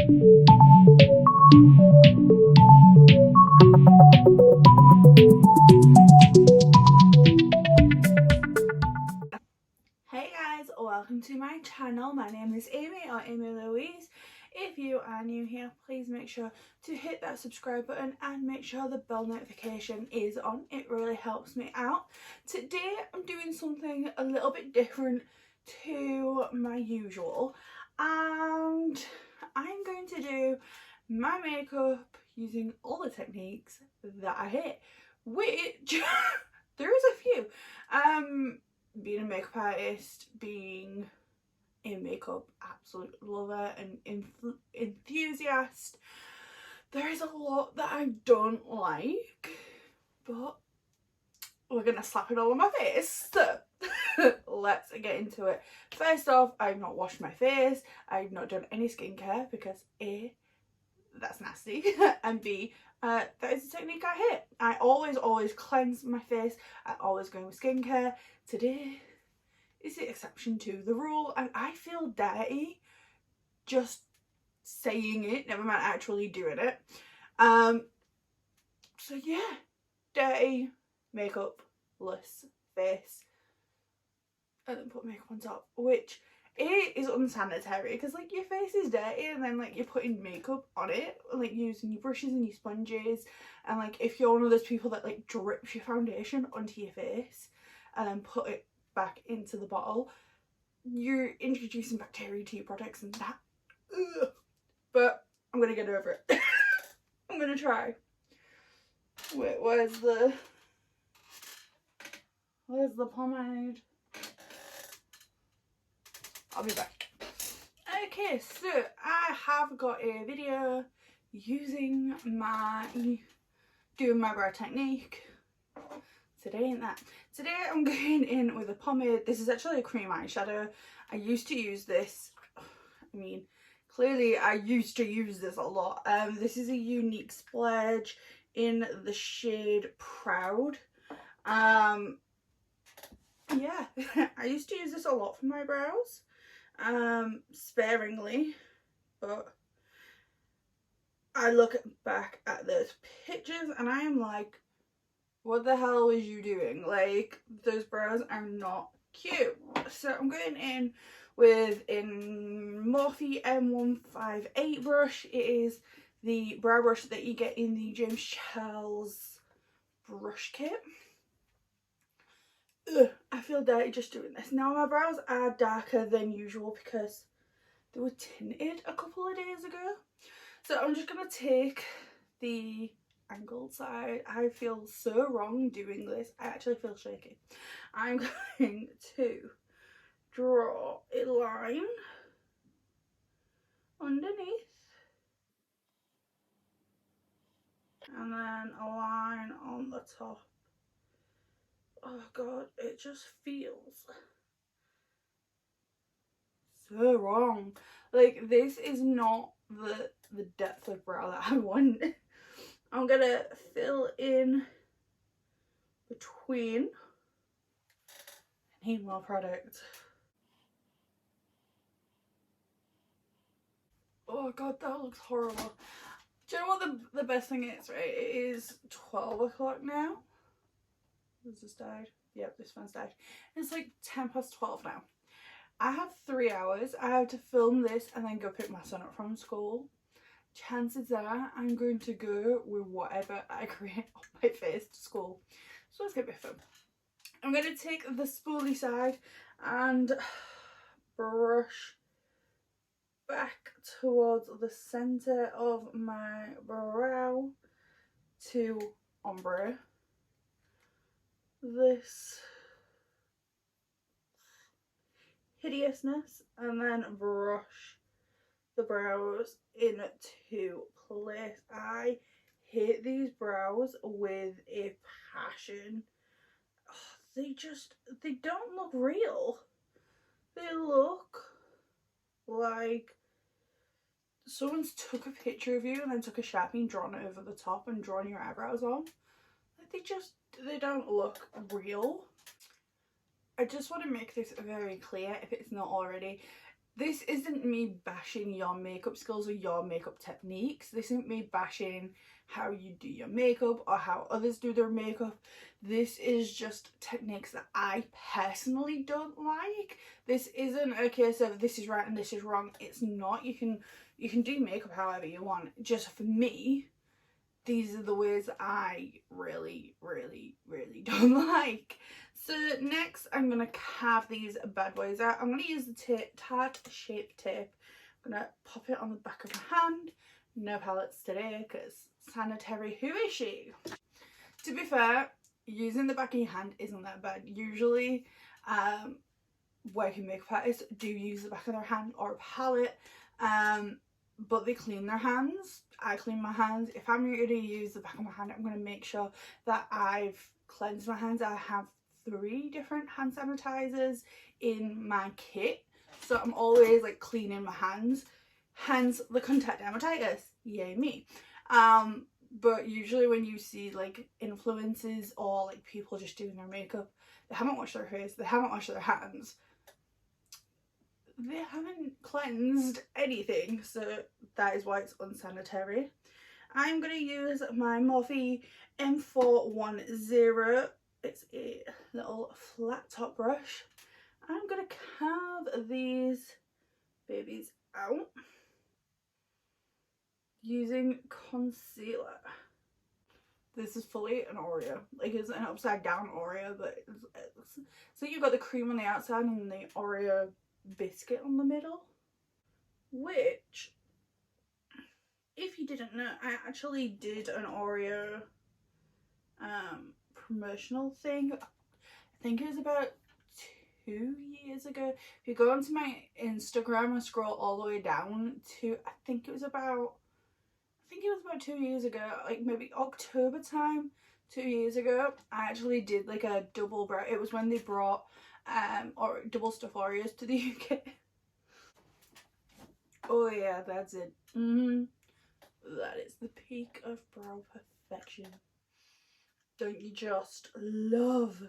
Hey guys, welcome to my channel. My name is Amy, or Amy Louise. If you are new here, please make sure to hit that subscribe button and make sure the bell notification is on. It really helps me out. Today I'm doing something a little bit different to my usual, and I'm going to do my makeup using all the techniques that I hate, which there is a few. Being a makeup artist, being a makeup absolute lover and enthusiast, there is a lot that I don't like, but we're gonna slap it all on my face. So let's get into it. First off, I've not washed my face. I've not done any skincare because A, that's nasty, and B, that is a technique I hate. I always cleanse my face. I always go with skincare. Today is the exception to the rule, and I feel dirty just saying it, never mind actually doing it. So yeah, dirty, makeup-less face, and then put makeup on top, which it is unsanitary because like your face is dirty and then like you're putting makeup on it, like using your brushes and your sponges, and like if you're one of those people that like drips your foundation onto your face and then put it back into the bottle, you're introducing bacteria to your products and that. Ugh. But I'm gonna get over it. I'm gonna try. Wait, where's the pomade? I'll be back. Okay, so I have got a video using doing my brow technique. Today ain't that. Today I'm going in with a pomade. This is actually a cream eyeshadow. I used to use this. I mean, clearly I used to use this a lot. This is a Unique Splurge in the shade Proud. Yeah, I used to use this a lot for my brows. Sparingly, but I look back at those pictures and I am like, what the hell was you doing? Like, those brows are not cute. So I'm going in with a Morphe M158 brush. It is the brow brush that you get in the James Charles brush kit. Ugh, I feel dirty just doing this. Now my brows are darker than usual because they were tinted a couple of days ago. So I'm just going to take the angled side. I feel so wrong doing this. I actually feel shaky. I'm going to draw a line underneath and then a line on the top. Oh god, it just feels so wrong. Like, this is not the depth of brow that I want. I'm gonna fill in between. I need more product. Oh god, that looks horrible. Do you know what the best thing is, right? It is 12 o'clock now. Has this died? Yep, this one's died. It's like 12 now. I have 3 hours. I have to film this and then go pick my son up from school. Chances are I'm going to go with whatever I create on my face to school. So let's get my phone. I'm going to take the spoolie side and brush back towards the centre of my brow to ombre this hideousness, and then brush the brows into place. I hate these brows with a passion. They don't look real. They look like someone's took a picture of you and then took a Sharpie and drawn it over the top and drawn your eyebrows on. Like, they don't look real. I just want to make this very clear, if it's not already, This isn't me bashing your makeup skills or your makeup techniques. This isn't me bashing how you do your makeup or how others do their makeup. This is just techniques that I personally don't like. This isn't a case of this is right and this is wrong. It's not. You can do makeup however you want. Just for me, these are the ways that I really don't like. So next I'm going to carve these bad boys out. I'm going to use the tart shape tape. I'm going to pop it on the back of my hand. No palettes today because sanitary, who is she? To be fair, using the back of your hand isn't that bad. Usually working makeup artists do use the back of their hand or a palette, but they clean their hands. I clean my hands. If I'm going to use the back of my hand, I'm going to make sure that I've cleansed my hands. I have 3 different hand sanitizers in my kit, so I'm always like cleaning my hands, hence the contact dermatitis, yay me. But usually when you see like influencers or like people just doing their makeup, they haven't washed their face, they haven't washed their hands, they haven't cleansed anything, so that is why it's unsanitary. I'm going to use my Morphe M410. It's a little flat top brush. I'm going to carve these babies out using concealer. This is fully an Oreo. Like, it's an upside down Oreo, but it's so you've got the cream on the outside and the Oreo biscuit on the middle, which, if you didn't know, I actually did an Oreo promotional thing. I think it was about 2 years ago. If you go onto my Instagram and scroll all the way down to, I think it was about 2 years ago, like maybe October time, 2 years ago, I actually did like a double brow. It was when they brought or double stuffed Oreos to the UK. Oh yeah, that's it. That is the peak of brow perfection. Don't you just love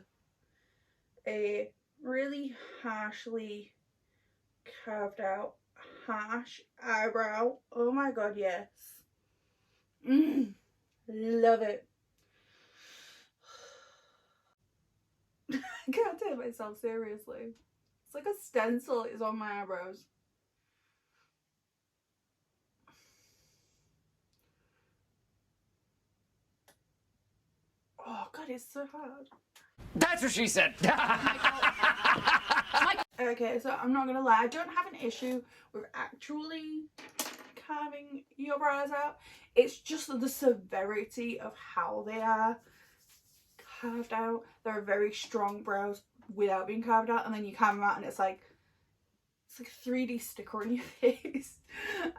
a really harshly carved out harsh eyebrow? Oh my god, yes. Love it. I can't take myself seriously. It's like a stencil is on my eyebrows. Oh god, it's so hard. That's what she said. Okay, so I'm not gonna lie, I don't have an issue with actually carving your brows out. It's just the severity of how they are carved out. There are very strong brows without being carved out, and then you carve them out and it's like 3D sticker on your face.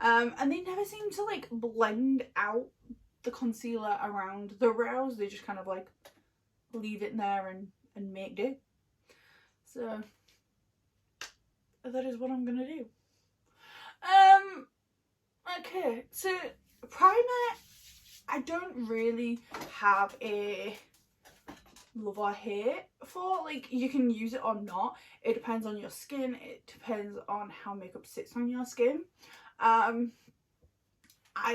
And they never seem to like blend out the concealer around the brows. They just kind of like leave it in there and make do. So that is what I'm gonna do. Okay, so primer, I don't really have a love or hate for. Like, you can use it or not. It depends on your skin. It depends on how makeup sits on your skin. I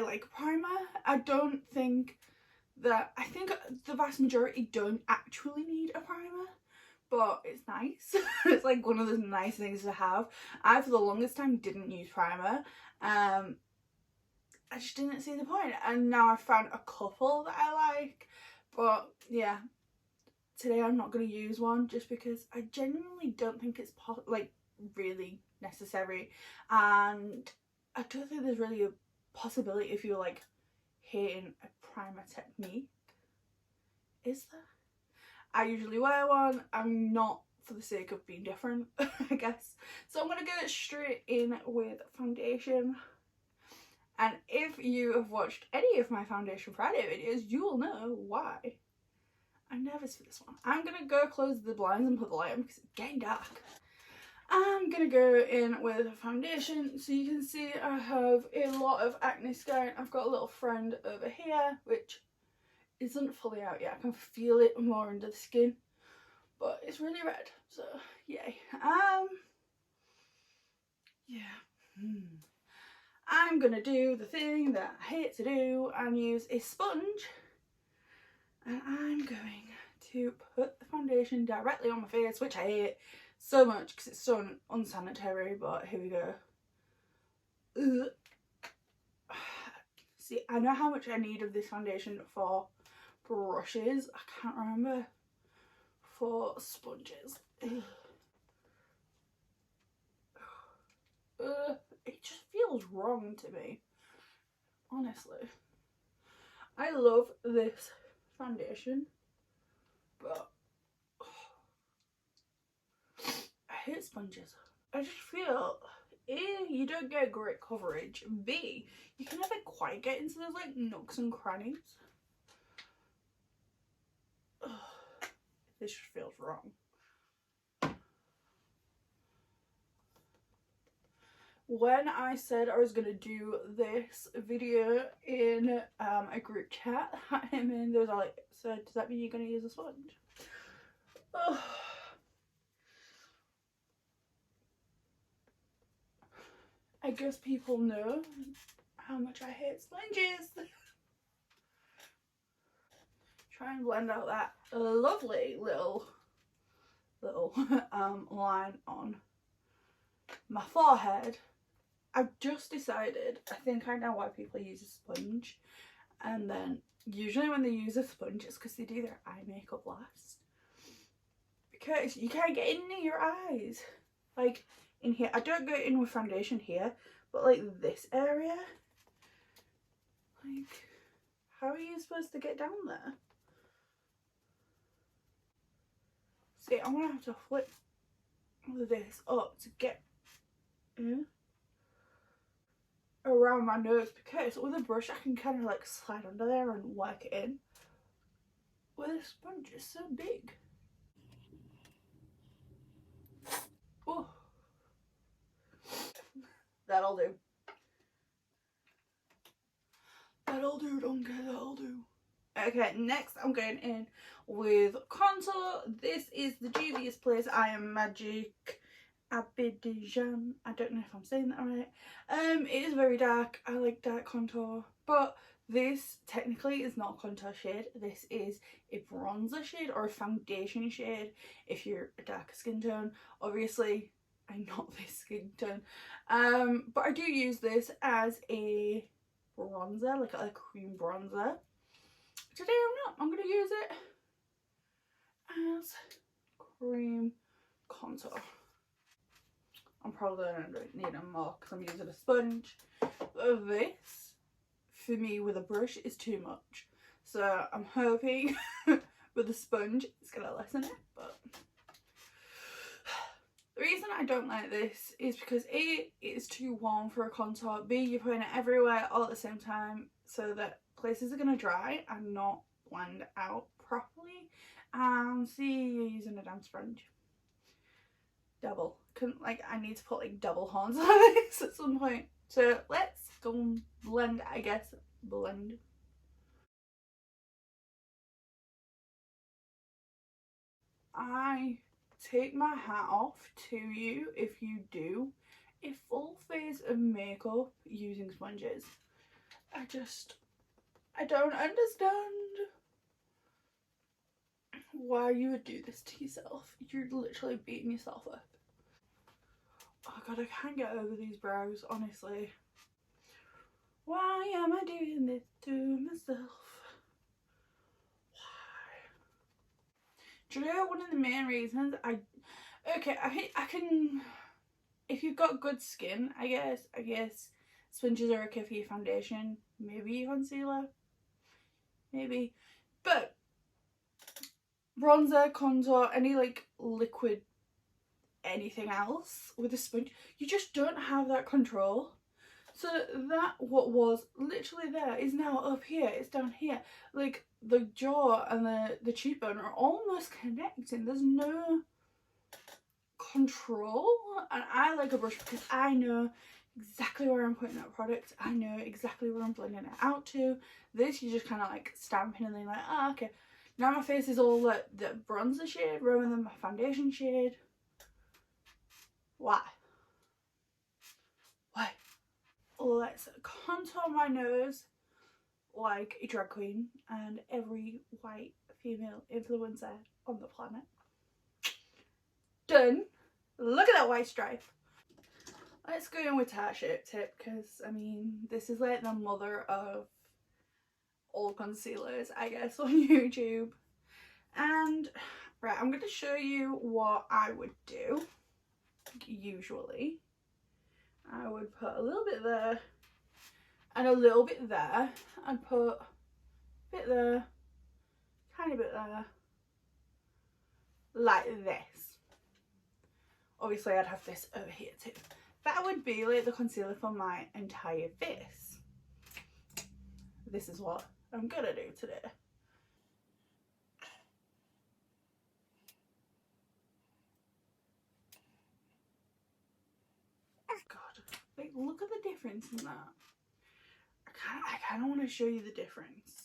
like primer. I think the vast majority don't actually need a primer, but it's nice. It's like one of those nice things to have. I, for the longest time, didn't use primer. I just didn't see the point, and now I've found a couple that I like. But yeah, today I'm not going to use one just because I genuinely don't think it's like really necessary, and I don't think there's really a possibility if you're like hating a primer technique. Is there? I usually wear one. I'm not for the sake of being different, I guess. So I'm going to go straight in with foundation. And if you have watched any of my Foundation Friday videos, you will know why I'm nervous for this one. I'm going to go close the blinds and put the light on because it's getting dark. I'm going to go in with foundation. So you can see I have a lot of acne scar. I've got a little friend over here, which isn't fully out yet. I can feel it more under the skin, but it's really red, so yay. yeah. I'm gonna do the thing that I hate to do and use a sponge, and I'm going to put the foundation directly on my face, which I hate so much because it's so unsanitary, but here we go. Ugh. See, I know how much I need of this foundation for brushes. I can't remember for sponges. Ugh. Ugh. It just feels wrong to me, honestly. I love this foundation, but I hate sponges. I just feel A, you don't get great coverage, B, you can never quite get into those like nooks and crannies. Ugh, this just feels wrong. When I said I was going to do this video in a group chat, I mean, there was like, so does that mean you're going to use a sponge? Ugh. I guess people know how much I hate sponges. Try and blend out that lovely little line on my forehead. I've just decided, I think I know why people use a sponge, and then usually when they use a sponge it's because they do their eye makeup last, because you can't get in near your eyes. Like in here, I don't go in with foundation here, but like this area, like how are you supposed to get down there? See, I'm gonna have to flip this up to get in around my nose, because with a brush I can kind of like slide under there and work it in. With a sponge, it's so big. Oh, that'll do. That'll do, don't care, that'll do. Okay, next I'm going in with contour. This is the Juvia's Place I Am Magic Abidjan. I don't know if I'm saying that right. It is very dark. I like dark contour, but this technically is not a contour shade. This is a bronzer shade or a foundation shade if you're a darker skin tone. Obviously I'm not this skin tone, but I do use this as a bronzer, like a cream bronzer. Today I'm going to use it as cream contour. I'm probably going to need a more because I'm using a sponge. But this, for me with a brush, is too much. So I'm hoping with a sponge it's going to lessen it. But the reason I don't like this is because A, it's too warm for a contour. B, you're putting it everywhere all at the same time, so that places are going to dry and not blend out properly. And C, you're using a damn sponge. Double. I need to put like double horns on this at some point. So let's go and blend, I guess. Blend. I take my hat off to you if you do a full face of makeup using sponges. I don't understand why you would do this to yourself. You're literally beating yourself up. Oh god, I can't get over these brows, honestly. Why am I doing this to myself? Why? Do you know one of the main reasons I can, if you've got good skin, I guess sponges are okay for your foundation, maybe your concealer, maybe, but bronzer, contour, any like liquid anything else with a sponge, you just don't have that control. So that what was literally there is now up here, it's down here. Like the jaw and the cheekbone are almost connecting. There's no control, and I like a brush because I know exactly where I'm putting that product. I know exactly where I'm blending it out to. This, you're just kind of like stamping and then like, ah, okay. Now my face is all the bronzer shade rather than my foundation shade. Why? let's contour my nose like a drag queen and every white female influencer on the planet. Done. Look at that white stripe. Let's go in with tart shape tip because, I mean, this is like the mother of all concealers, I guess, on YouTube. And, right, I'm going to show you what I would do. Usually, I would put a little bit there and a little bit there. I'd put a bit there, tiny bit there, like this. Obviously, I'd have this over here too. That would be like the concealer for my entire face. This is what I'm gonna do today. God, like, look at the difference in that. I kind of want to show you the difference.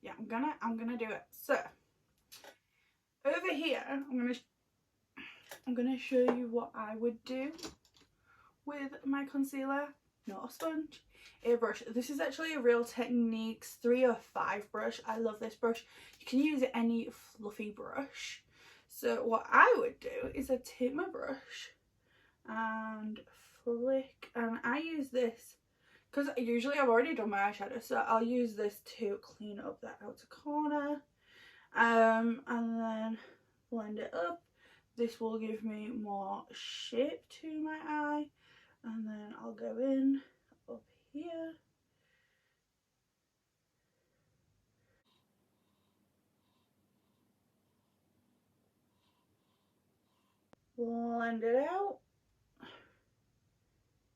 Yeah, I'm gonna do it. So over here, I'm gonna show you what I would do with my concealer. Not a sponge, a brush. This is actually a Real Techniques 305 brush. I love this brush. You can use any fluffy brush. So what I would do is I'd take my brush and flick, and I use this because usually I've already done my eyeshadow, so I'll use this to clean up that outer corner, and then blend it up. This will give me more shape to my eye, and then I'll go in up here. Blend it out.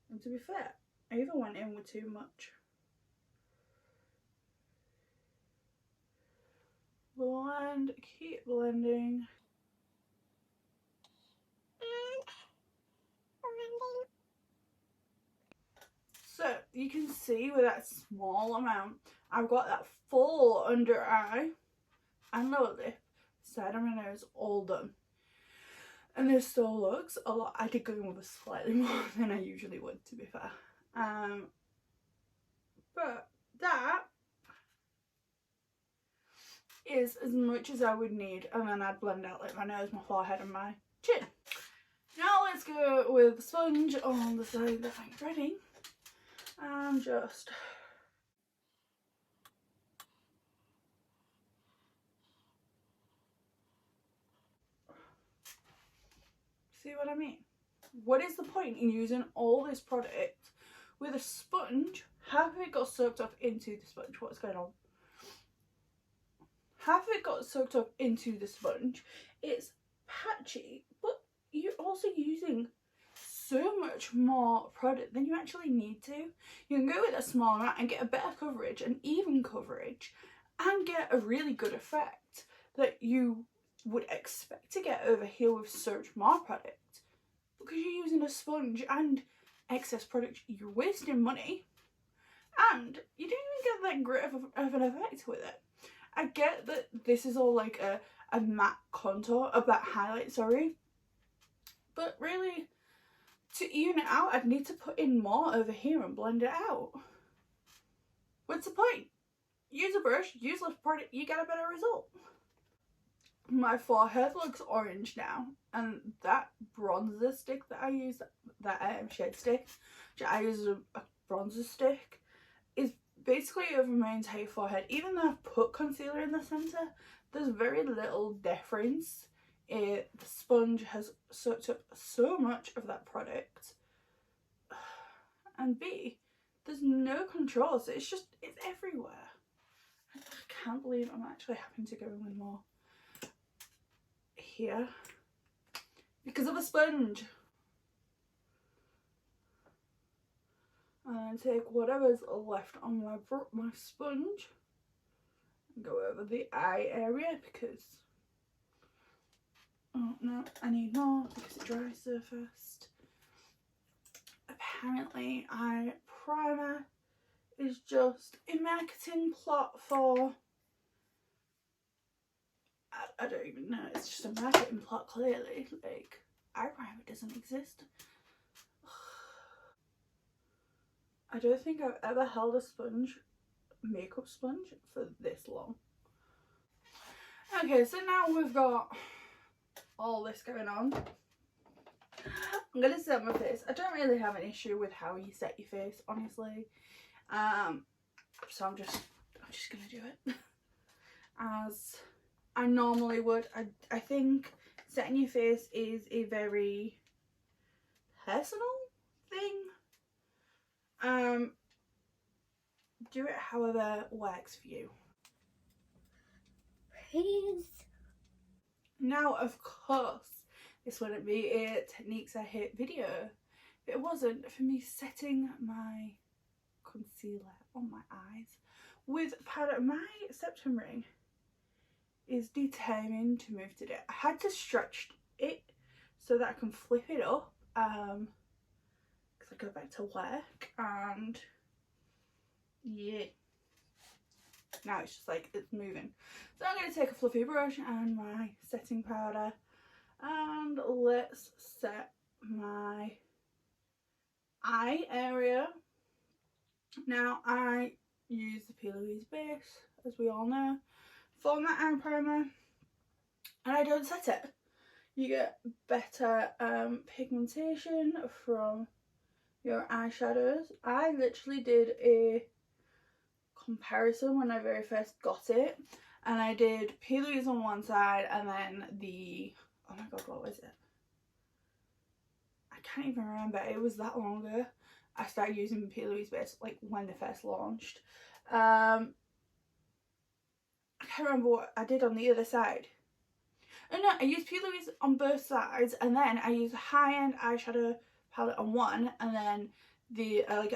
And to be fair, I even went in with too much. Blend, keep blending. So you can see with that small amount, I've got that full under eye and lower lip, side of my nose all done. And this still looks a lot. I did go in with a slightly more than I usually would, to be fair. But that is as much as I would need, and then I'd blend out like my nose, my forehead and my chin. Now let's go with the sponge on the side that I'm ready and just see what I mean. What is the point in using all this product with a sponge? Half of it got soaked up into the sponge. What's going on? Half of it got soaked up into the sponge. It's patchy, but you're also using so much more product than you actually need to. You can go with a small amount and get a better coverage, an even coverage, and get a really good effect that you would expect to get over here with so much more product. Because you're using a sponge and excess product, you're wasting money, and you don't even get that great of an effect with it. I get that this is all like a matte contour, a matte highlight, sorry, but really, to even it out, I'd need to put in more over here and blend it out. What's the point? Use a brush, use less product, you get a better result. My forehead looks orange now, and that bronzer stick that I use, that shade stick, which I use as a bronzer stick, is basically over my entire forehead. Even though I've put concealer in the centre, there's very little difference. The sponge has soaked up so much of that product, and B, there's no control, so it's everywhere. I can't believe I'm actually having to go in with more here because of a sponge. And take whatever's left on my sponge and go over the eye area because, oh no, I need more because it dries so fast. Apparently, eye primer is just a marketing plot for, I don't even know, it's just a marketing plot clearly. Like, eye primer doesn't exist. I don't think I've ever held a makeup sponge for this long. Okay, so now we've got all this going on. I'm gonna set my face. I don't really have an issue with how you set your face, honestly. So I'm just gonna do it as I normally would. I think setting your face is a very personal thing. Do it however works for you. Please. Now, of course, this wouldn't be a techniques I hate video if it wasn't for me setting my concealer on my eyes with powder. My septum ring is determined to move today. I had to stretch it so that I can flip it up because I go back to work, and yeah, now it's just like it's moving. So I'm going to take a fluffy brush and my setting powder and let's set my eye area. Now I use the PicsArt base, as we all know, for my eye primer, and I don't set it. You get better pigmentation from your eyeshadows. I literally did a comparison when I very first got it, and I did PicsArt on one side and then the, oh my god, what was it? I can't even remember. It was that long ago. I started using PicsArt base like when they first launched. I can't remember what I did on the other side. Oh no, I used PicsArt on both sides, and then I used a high-end eyeshadow palette on one, and then the I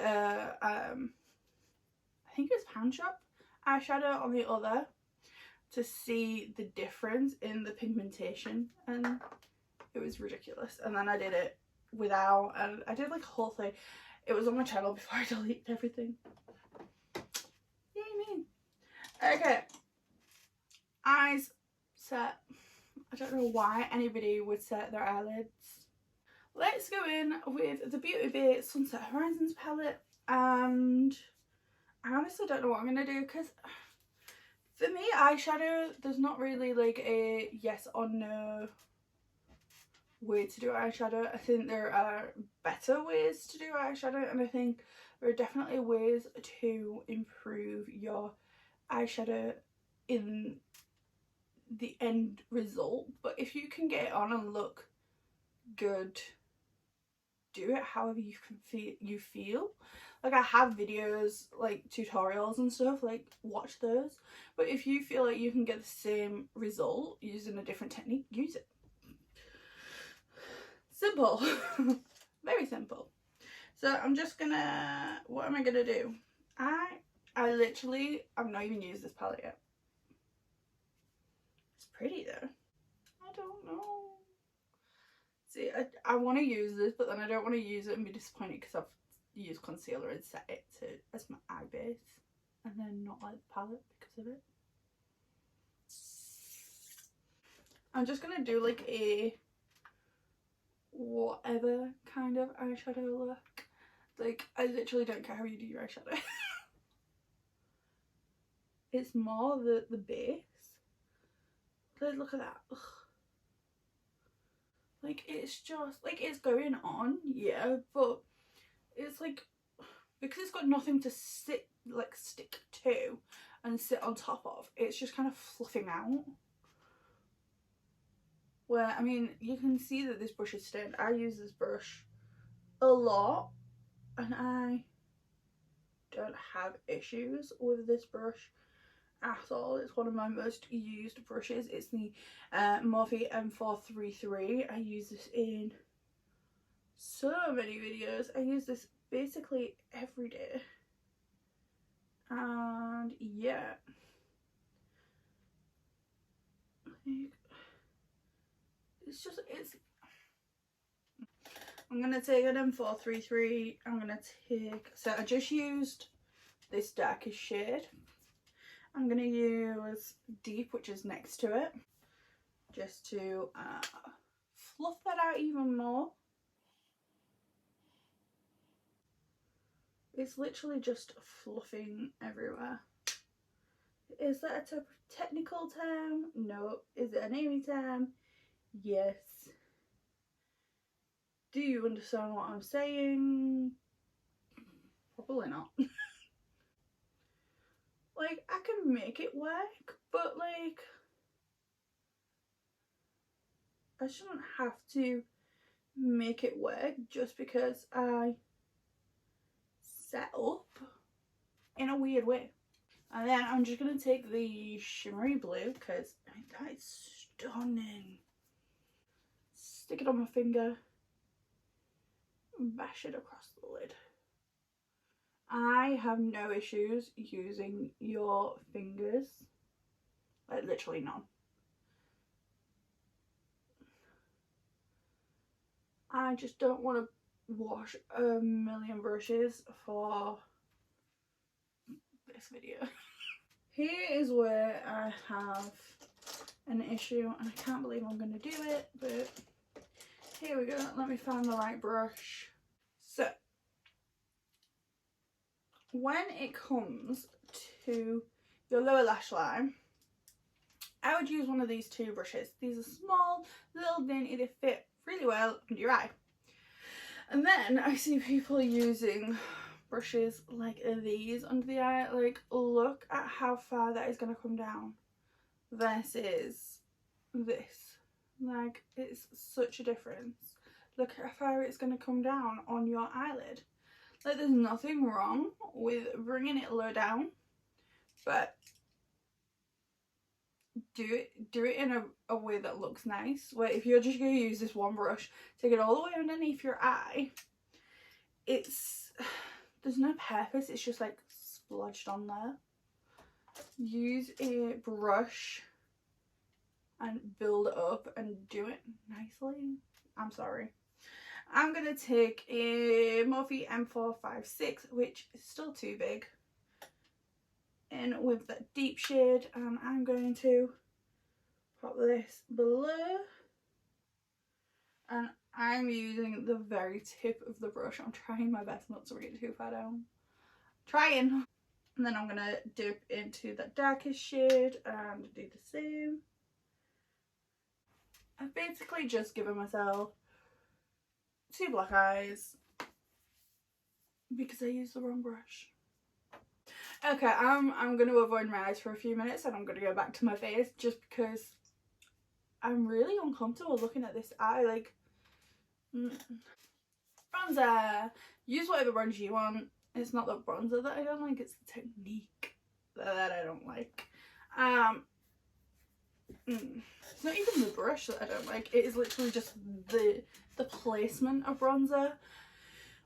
think it was Pan Shop eyeshadow on the other, to see the difference in the pigmentation, and it was ridiculous. And then I did it without, and I did like a whole thing. It was on my channel before I deleted everything. Yay me. Okay, eyes set. I don't know why anybody would set their eyelids. Let's go in with the Beauty Bay Sunset Horizons palette, and I honestly don't know what I'm going to do, because for me eyeshadow, there's not really like a yes or no way to do eyeshadow. I think there are better ways to do eyeshadow, and I think there are definitely ways to improve your eyeshadow in the end result. But if you can get it on and look good, do it however you feel. Like, I have videos, like tutorials and stuff, like watch those. But if you feel like you can get the same result using a different technique, use it. Simple. Very simple. So I'm just gonna, what am I gonna do? I literally, I've not even used this palette yet. It's pretty though. I don't know. See, I want to use this, but then I don't want to use it and be disappointed because I've used concealer and set it as my eye base, and then not like the palette because of it. I'm just gonna do like a whatever kind of eyeshadow look. Like, I literally don't care how you do your eyeshadow. It's more the base. Like, look at that. Ugh. Like, it's just like, it's going on, yeah, but it's like, because it's got nothing to stick to and sit on top of, it's just kind of fluffing out. Where, I mean, you can see that this brush is stained. I use this brush a lot and I don't have issues with this brush at all. It's one of my most used brushes. It's the Morphe M433. I use this in so many videos. I use this basically every day, and yeah, it's I'm gonna take an M433. I'm gonna take, so I just used this darkest shade. I'm gonna use Deep, which is next to it, just to fluff that out even more. It's literally just fluffing everywhere. Is that a technical term? No. Is it an Amy term? Yes. Do you understand what I'm saying? Probably not. Like, I can make it work, but like, I shouldn't have to make it work just because I set up in a weird way. And then I'm just going to take the shimmery blue because I mean, that is stunning. Stick it on my finger, bash it across the lid. I have no issues using your fingers, like literally none. I just don't want to wash a million brushes for this video. Here is where I have an issue and I can't believe I'm going to do it, but here we go. Let me find the right brush. So when it comes to your lower lash line, I would use one of these two brushes. These are small, little dainty, they fit really well under your eye. And then I see people using brushes like these under the eye. Like, look at how far that is going to come down versus this. Like, it's such a difference. Look at how far it's going to come down on your eyelid. Like, there's nothing wrong with bringing it low down, but do it in a way that looks nice. Where if you're just going to use this one brush, take it all the way underneath your eye, there's no purpose, it's just like splodged on there. Use a brush and build it up and do it nicely. I'm sorry. I'm going to take a Morphe M456, which is still too big, in with that deep shade, and I'm going to pop this below, and I'm using the very tip of the brush. I'm trying my best not to bring it too far down. Trying. And then I'm going to dip into that darkest shade and do the same. I've basically just given myself 2 black eyes because I used the wrong brush. Okay, I'm going to avoid my eyes for a few minutes and I'm going to go back to my face just because I'm really uncomfortable looking at this eye. Like, bronzer. Use whatever bronzer you want. It's not the bronzer that I don't like, it's the technique that I don't like. It's not even the brush that I don't like, it is literally just the placement of bronzer.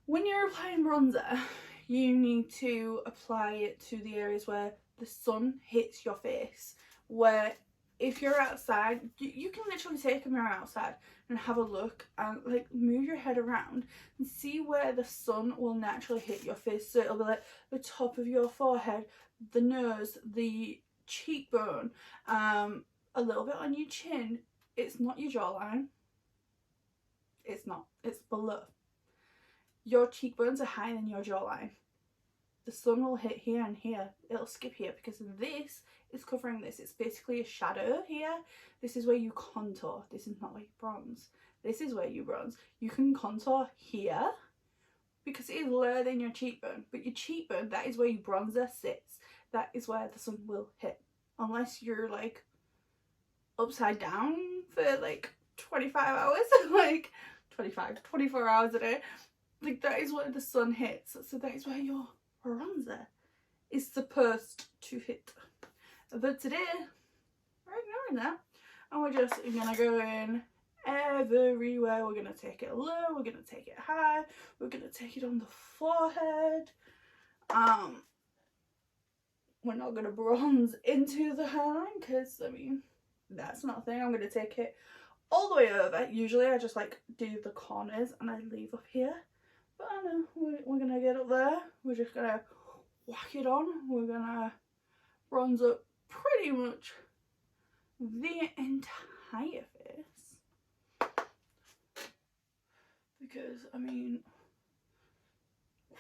When you're applying bronzer, you need to apply it to the areas where the sun hits your face. Where if you're outside, you can literally take a mirror outside and have a look and like move your head around and see where the sun will naturally hit your face. So it'll be like the top of your forehead, the nose, the cheekbone, a little bit on your chin. It's not your jawline. It's not. It's below. Your cheekbones are higher than your jawline. The sun will hit here and here. It'll skip here because this is covering this. It's basically a shadow here. This is where you contour. This is not where you bronze. This is where you bronze. You can contour here because it is lower than your cheekbone. But your cheekbone, that is where your bronzer sits. That is where the sun will hit. Unless you're like upside down for like 25 hours. Like 24 hours a day. Like, that is where the sun hits. So that is where your bronzer is supposed to hit. But today we're ignoring that and we're just gonna go in everywhere. We're gonna take it low, we're gonna take it high, we're gonna take it on the forehead. We're not gonna bronze into the hairline because I mean that's not a thing. I'm gonna take it all the way over. Usually I just like do the corners and I leave up here, but I know we're gonna get up there. We're just gonna whack it on. We're gonna bronze up pretty much the entire face because I mean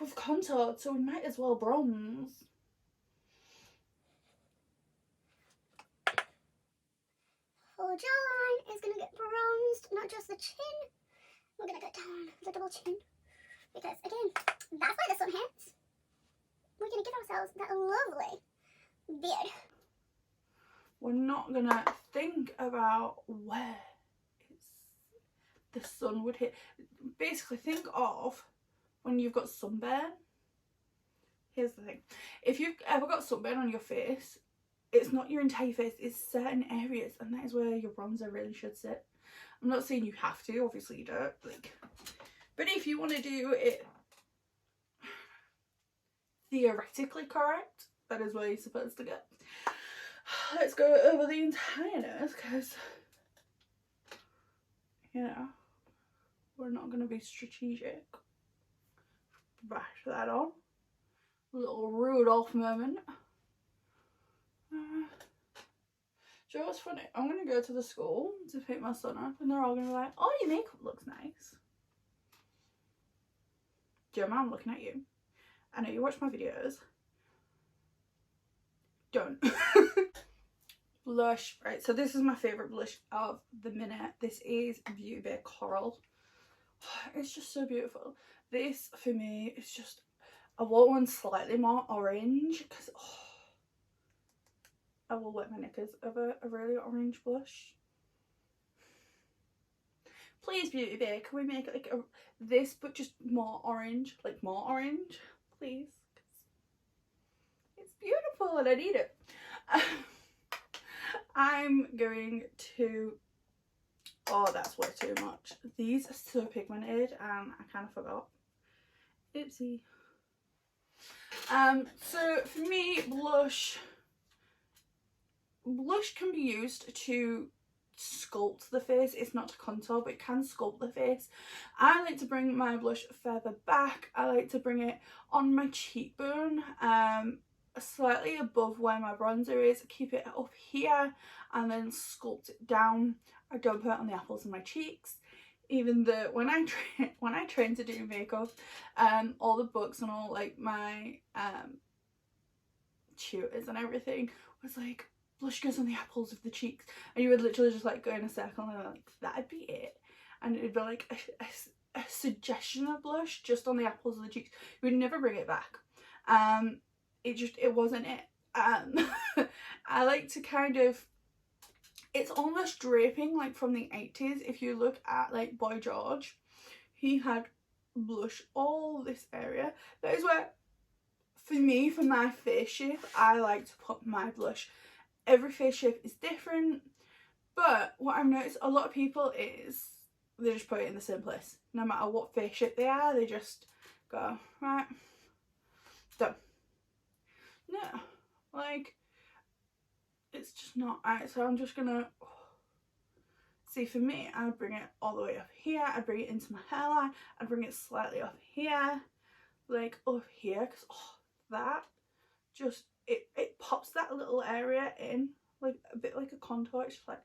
we've contoured, so we might as well bronze. Whole jawline is going to get bronzed, not just the chin. We're going to go down the double chin. Because, again, that's where the sun hits. We're going to give ourselves that lovely beard. We're not going to think about where the sun would hit. Basically, think of when you've got sunburn. Here's the thing. If you've ever got sunburn on your face, it's not your entire face, it's certain areas, and that is where your bronzer really should sit. I'm not saying you have to, obviously you don't, like, but if you want to do it theoretically correct, that is where you're supposed to go. Let's go over the entireness, because, you know, we're not going to be strategic. Bash that on. A little Rudolph moment. Do you know what's funny? I'm going to go to the school to pick my son up, and they're all going to be like, oh, your makeup looks nice. Gemma, I'm looking at you. I know you watch my videos. Don't. Blush. Right, so this is my favourite blush of the minute. This is Beauty Bay Coral. It's just so beautiful. This, for me, is just... I want one slightly more orange, because... Oh, I will wet my knickers over a really orange blush. Please, Beauty Bay, can we make it like this, but just more orange? Like more orange, please. It's beautiful and I need it. I'm going to... Oh, that's way too much. These are so pigmented and I kind of forgot. Oopsie. So for me, blush can be used to sculpt the face. It's not to contour, but it can sculpt the face. I like to bring my blush further back. I like to bring it on my cheekbone, slightly above where my bronzer is. Keep it up here and then sculpt it down. I don't put it on the apples of my cheeks. Even though when I train to do makeup, all the books and all like my tutors and everything was like, blush goes on the apples of the cheeks, and you would literally just like go in a circle and like that'd be it, and it'd be like a suggestion of blush just on the apples of the cheeks. You would never bring it back. It wasn't it. I like to kind of, it's almost draping like from the 80s. If you look at like Boy George, he had blush all this area. That is where, for me, for my face shape, I like to put my blush. Every face shape is different, but what I've noticed a lot of people is they just put it in the same place. No matter what face shape they are, they just go, right, done. No, like, it's just not right. So I'm just gonna, see, for me, I'd bring it all the way up here, I'd bring it into my hairline, I'd bring it slightly up here, like up here, because that just, it pops that little area in, like a bit like a contour. It's just like,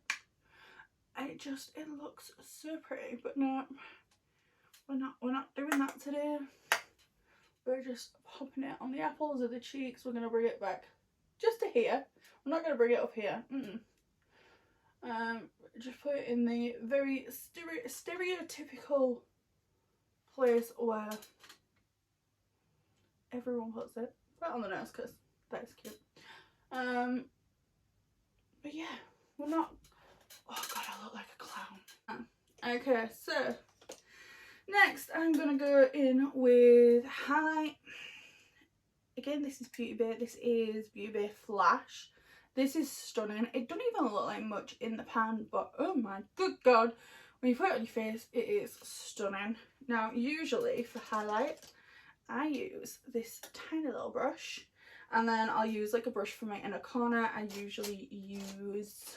and it looks so pretty. But no, we're not doing that today. We're just popping it on the apples of the cheeks. We're gonna bring it back just to here. We're not gonna bring it up here. Just put it in the very stereotypical place where everyone puts it. Put it on the nose because that's cute. But yeah, we're not... Oh god, I look like a clown. Okay, so next I'm gonna go in with highlight. Again, this is Beauty Bay. This is Beauty Bay Flash. This is stunning. It doesn't even look like much in the pan, but oh my good god, when you put it on your face, it is stunning. Now, usually for highlight, I use this tiny little brush, and then I'll use like a brush for my inner corner. I usually use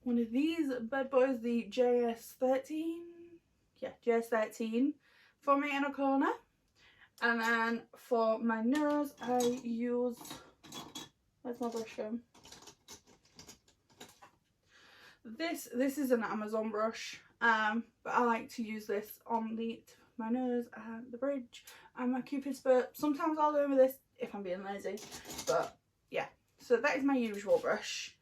one of these bad boys, the JS13. Yeah, JS13 for my inner corner. And then for my nose, I use, where's my brush from? This is an Amazon brush, but I like to use this on the tip of my nose and the bridge and my Cupid's bow. Sometimes I'll go in with this if I'm being lazy, but yeah. So that is my usual brush.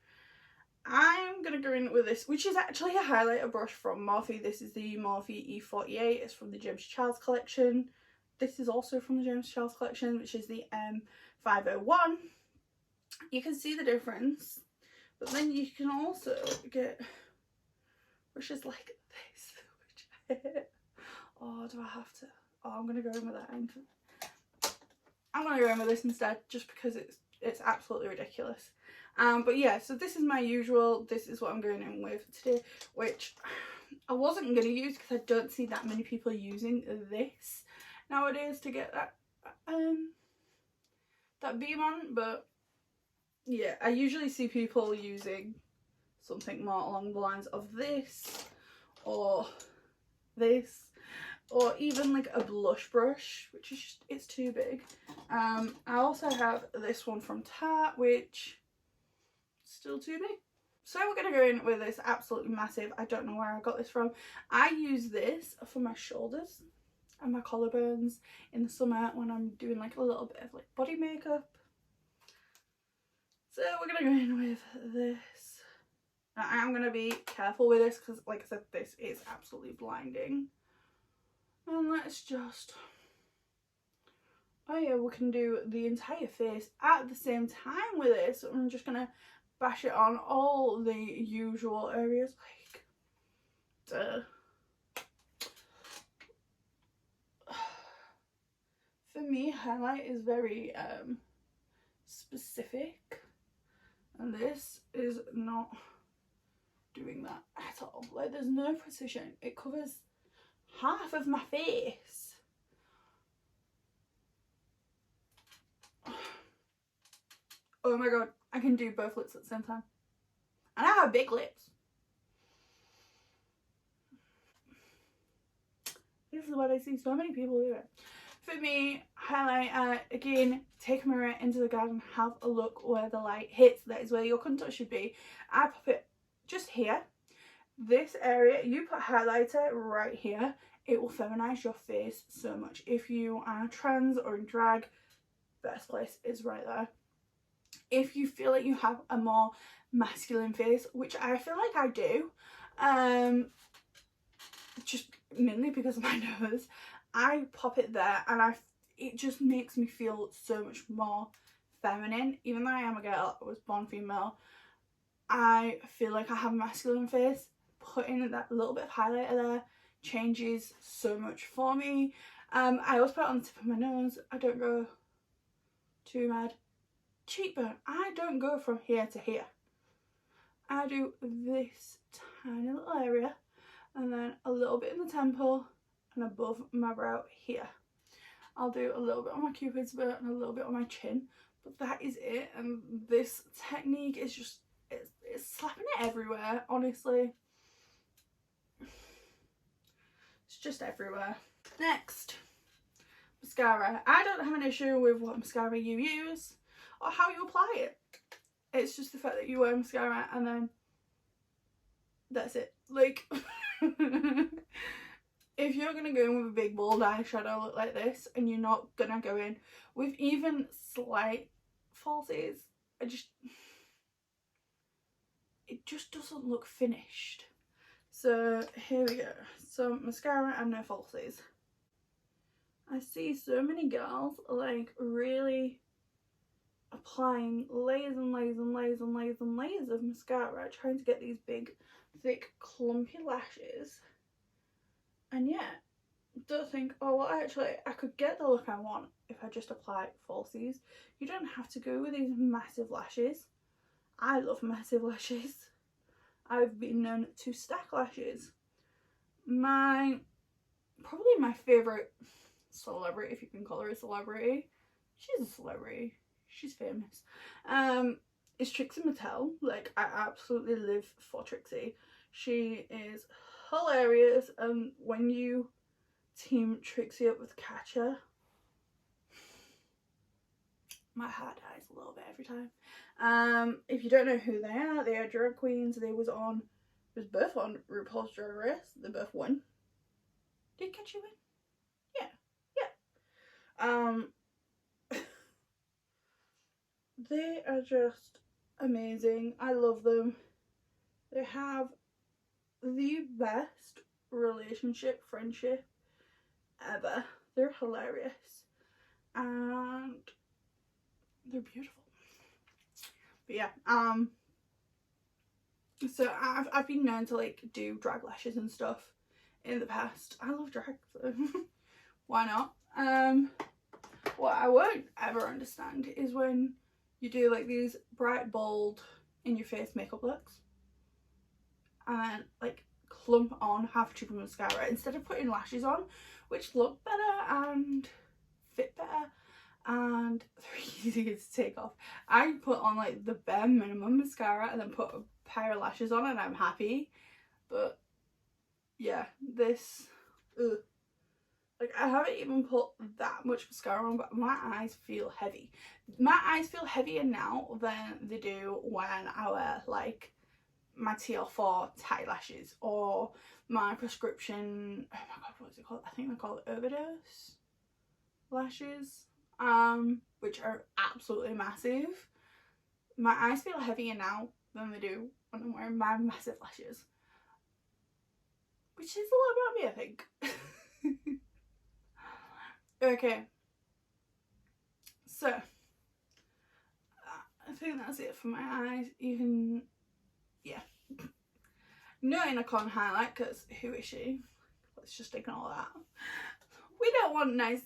I'm going to go in with this, which is actually a highlighter brush from Morphe. This is the Morphe E48. It's from the James Charles collection. This is also from the James Charles collection, which is the M501. You can see the difference, but then you can also get brushes like this, which I hate. Oh, do I have to? Oh, I'm going to go in with that end. I'm going to go in with this instead, just because it's absolutely ridiculous. But yeah, so this is my usual. This is what I'm going in with today, which I wasn't going to use because I don't see that many people using this nowadays to get that beam on. But yeah, I usually see people using something more along the lines of this, or this, or even like a blush brush, which is just, it's too big. I also have this one from Tarte, which is still too big. So we're going to go in with this absolutely massive, I don't know where I got this from. I use this for my shoulders and my collarbones in the summer when I'm doing like a little bit of like body makeup. So we're going to go in with this. Now, I am going to be careful with this because, like I said, this is absolutely blinding. And let's just... Oh yeah, we can do the entire face at the same time with this. So I'm just going to bash it on all the usual areas, like... Duh. For me, highlight is very specific. And this is not doing that at all. Like, there's no precision. It covers half of my face. Oh my god, I can do both lips at the same time. And I have big lips. This is what I see so many people do it. For me, highlight, again, take a mirror into the garden, have a look where the light hits. That is where your contour should be. I pop it just here. This area, you put highlighter right here. It will feminize your face so much. If you are trans or in drag, best place is right there. If you feel like you have a more masculine face, which I feel like I do, just mainly because of my nose, I pop it there and it just makes me feel so much more feminine. Even though I am a girl, I was born female, I feel like I have a masculine face. Putting that little bit of highlighter there changes so much for me. I always put it on the tip of my nose. I don't go too mad. Cheekbone, I don't go from here to here. I do this tiny little area and then a little bit in the temple and above my brow here. I'll do a little bit on my Cupid's bow and a little bit on my chin, but that is it. And this technique is just, it's slapping it everywhere, honestly. It's just everywhere. Next, mascara. I don't have an issue with what mascara you use or how you apply it. It's just the fact that you wear mascara and then that's it. Like, if you're going to go in with a big bold eyeshadow look like this and you're not going to go in with even slight falsies, it just doesn't look finished. So here we go. So mascara and no falsies. I see so many girls like really applying layers and layers and layers and layers and layers of mascara, trying to get these big, thick, clumpy lashes. And yeah, don't think, oh well, actually I could get the look I want if I just apply falsies. You don't have to go with these massive lashes. I love massive lashes. I've been known to stack lashes. Probably my favourite celebrity, if you can call her a celebrity, she's a celebrity, she's famous, is Trixie Mattel. Like, I absolutely live for Trixie. She is hilarious, and when you team Trixie up with Katja, my heart dies a little bit every time. If you don't know who they are drag queens. They was both on RuPaul's Drag Race. They both won. Did Katja win? They are just amazing. I love them. They have the best friendship ever. They're hilarious and they're beautiful. But yeah, so I've been known to like do drag lashes and stuff in the past. I love drag, so why not? What I won't ever understand is when you do like these bright, bold, in your face makeup looks and then like clump on half a tube of mascara instead of putting lashes on, which look better and fit better and they're easier to take off. I put on like the bare minimum mascara and then put a pair of lashes on and I'm happy. But yeah, this, ugh. Like, I haven't even put that much mascara on, but my eyes feel heavy. My eyes feel heavier now than they do when I wear, like, my TL4 tight lashes or my prescription, oh my god, what is it called? I think they're called overdose lashes, which are absolutely massive. My eyes feel heavier now than they do when I'm wearing my massive lashes. Which is a lot about me, I think. Okay, so I think that's it for my eyes. Even, yeah, no unicorn highlight because who is she? Let's just ignore that. We don't want nice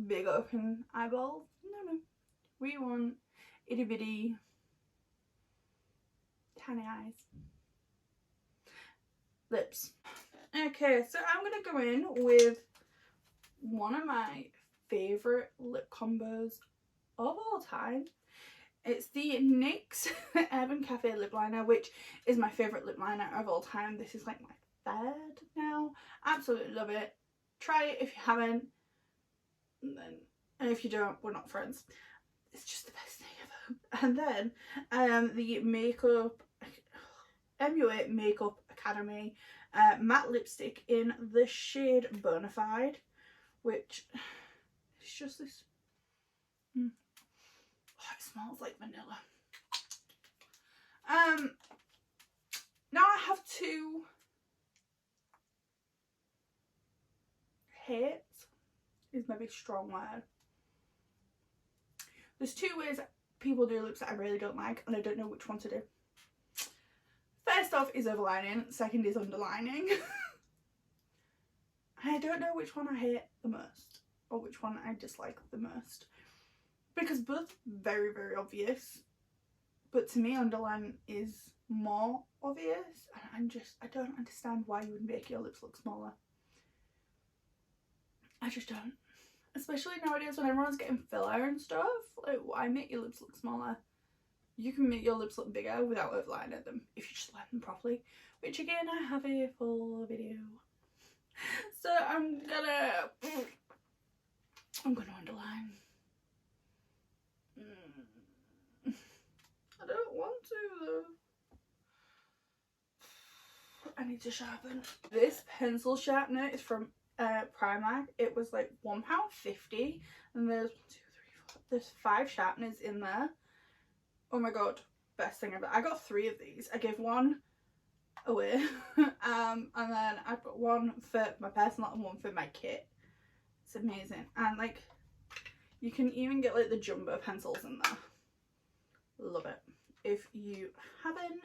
big open eyeballs. No, we want itty bitty tiny eyes. Lips. Okay, so I'm gonna go in with one of my favourite lip combos of all time. It's the NYX Urban Cafe lip liner, which is my favourite lip liner of all time. This is like my third now. Absolutely love it. Try it if you haven't, and if you don't, we're not friends. It's just the best thing ever. And then the makeup MUA Makeup Academy matte lipstick in the shade Bonafide, which is just this, oh, it smells like vanilla. Now I have two hates, is maybe a strong word. There's two ways people do lips that I really don't like and I don't know which one to do. First off is overlining, second is underlining. I don't know which one I hate the most or which one I dislike the most because both very, very obvious, but to me underline is more obvious and I don't understand why you would make your lips look smaller. I just don't. Especially nowadays when everyone's getting filler and stuff, like why make your lips look smaller? You can make your lips look bigger without overlining them if you just line them properly, which again I have a full video. So I'm gonna underline. I don't want to though. I need to sharpen. This pencil sharpener is from Primark. It was like £1.50 and there's 1, 2, 3, 4. There's 5 sharpeners in there. Oh my god, best thing ever. I got 3 of these. I gave one away and then I've got one for my personal and one for my kit. It's amazing. And like you can even get like the jumbo pencils in there. Love it. If you haven't,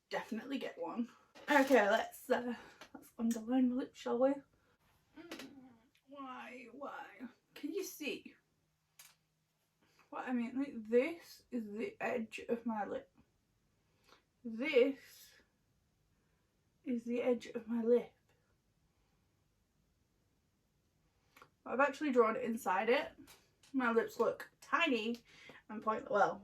definitely get one. Okay, let's underline my lips, shall we? Why? Can you see what I mean? Like this is the edge of my lip. This is the edge of my lip. I've actually drawn it inside it. My lips look tiny and well,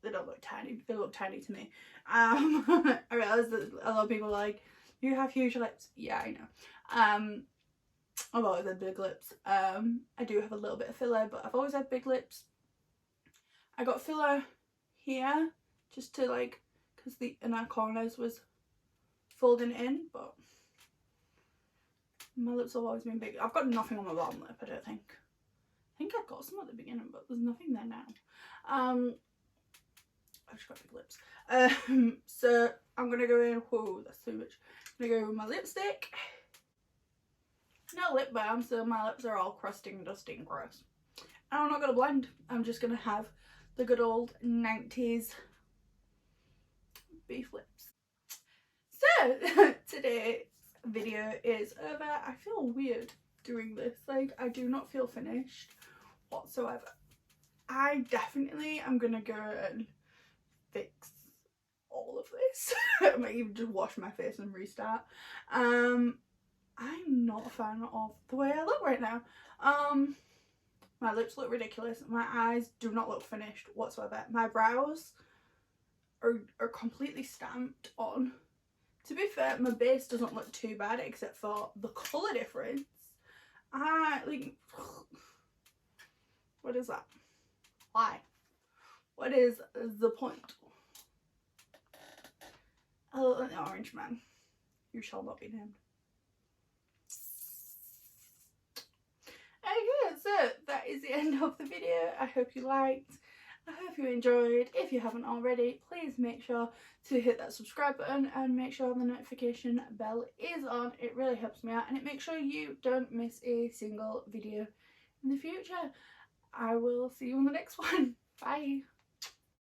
they don't look tiny, they look tiny to me. I realise that a lot of people are like, you have huge lips. Yeah, I know. I've always had big lips. I do have a little bit of filler, but I've always had big lips. I got filler here just to like, because the inner corners was folding in, but my lips have always been big. I've got nothing on my bottom lip, I don't think. think I got some at the beginning, but there's nothing there now. I've just got big lips. So I'm gonna go in. Whoa, that's too much. I'm gonna go with my lipstick. No lip balm, so my lips are all crusty and dusty and gross. And I'm not gonna blend. I'm just gonna have the good old 90s beef lips. So today's video is over. I feel weird doing this. Like, I do not feel finished whatsoever. I definitely am gonna go and fix all of this. I might even just wash my face and restart. I'm not a fan of the way I look right now. My lips look ridiculous. My eyes do not look finished whatsoever. My brows are completely stamped on. To be fair, my base doesn't look too bad except for the colour difference. Like, what is that? Why? What is the point? Oh, the orange man. You shall not be named. Okay, so that is the end of the video. I hope you liked. I hope you enjoyed. If you haven't already, please make sure to hit that subscribe button and make sure the notification bell is on. It really helps me out, and it makes sure you don't miss a single video in the future. I will see you on the next one. Bye.